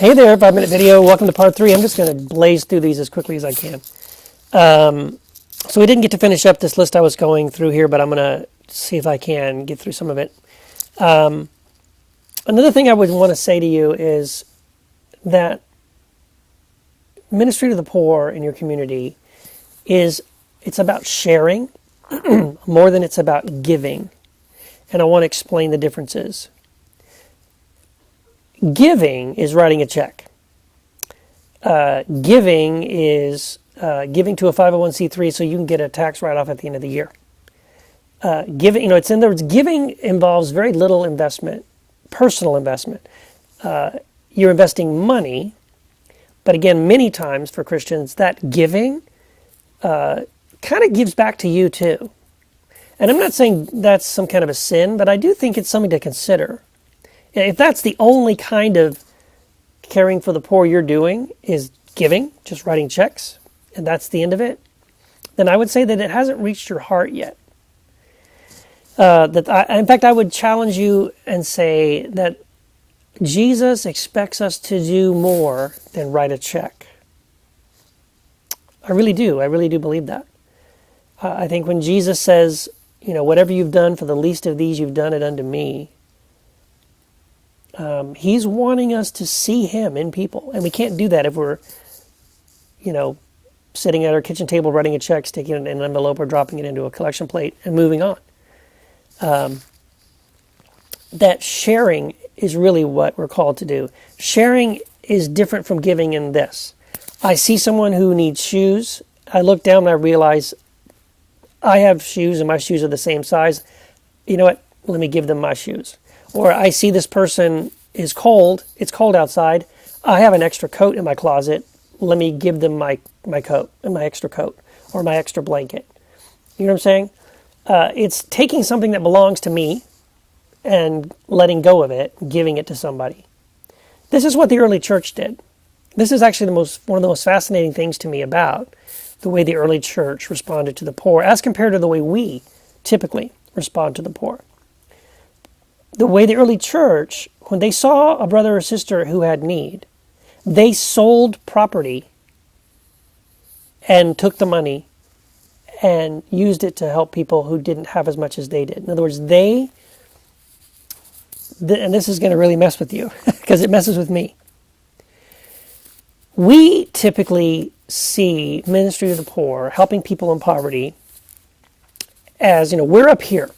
Hey there, 5-minute video. Welcome to part 3. I'm just going to blaze through these as quickly as I can. So we didn't get to finish up this list I was going through here, but I'm going to see if I can get through some of it. Another thing I would want to say to you is that ministry to the poor in your community it's about sharing more than it's about giving. And I want to explain the differences. Giving is writing a check. Giving is giving to a 501c3 so you can get a tax write-off at the end of the year. Giving, it's in the words, giving involves very little investment, personal investment. You're investing money, but again, many times for Christians, that giving kind of gives back to you too. And I'm not saying that's some kind of a sin, but I do think it's something to consider. If that's the only kind of caring for the poor you're doing is giving, just writing checks, and that's the end of it, then I would say that it hasn't reached your heart yet. In fact, I would challenge you and say that Jesus expects us to do more than write a check. I really do. I really do believe that. I think when Jesus says, whatever you've done for the least of these, you've done it unto me. He's wanting us to see him in people. And we can't do that if we're, sitting at our kitchen table, writing a check, sticking it in an envelope, or dropping it into a collection plate and moving on. That sharing is really what we're called to do. Sharing is different from giving in this. I see someone who needs shoes. I look down and I realize I have shoes and my shoes are the same size. You know what? Let me give them my shoes. Or I see this person is cold. It's cold outside. I have an extra coat in my closet. Let me give them my coat and my extra coat or my extra blanket. You know what I'm saying? It's taking something that belongs to me and letting go of it, giving it to somebody. This is what the early church did. This is actually one of the most fascinating things to me about the way the early church responded to the poor as compared to the way we typically respond to the poor. The way the early church, when they saw a brother or sister who had need, they sold property and took the money and used it to help people who didn't have as much as they did. In other words, and this is going to really mess with you because it messes with me. We typically see ministry to the poor, helping people in poverty, as, we're up here.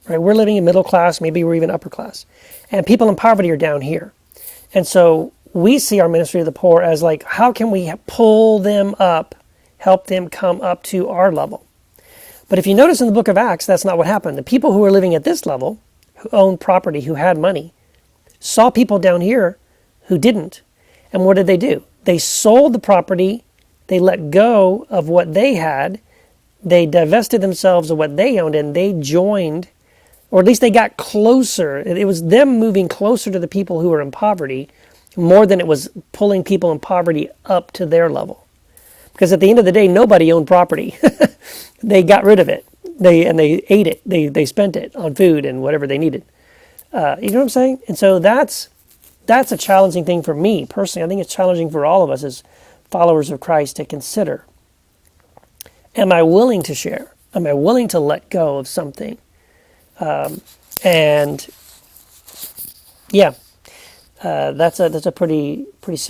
Right, we're living in middle class, maybe we're even upper class. And people in poverty are down here. And so we see our ministry to the poor as like, how can we pull them up, help them come up to our level? But if you notice in the book of Acts, that's not what happened. The people who were living at this level, who owned property, who had money, saw people down here who didn't. And what did they do? They sold the property, they let go of what they had, they divested themselves of what they owned, and they joined, or at least they got closer. It was them moving closer to the people who were in poverty more than it was pulling people in poverty up to their level. Because at the end of the day, nobody owned property. They got rid of it. They ate it. They spent it on food and whatever they needed. You know what I'm saying? And so that's a challenging thing for me personally. I think it's challenging for all of us as followers of Christ to consider. Am I willing to share? Am I willing to let go of something? That's a pretty serious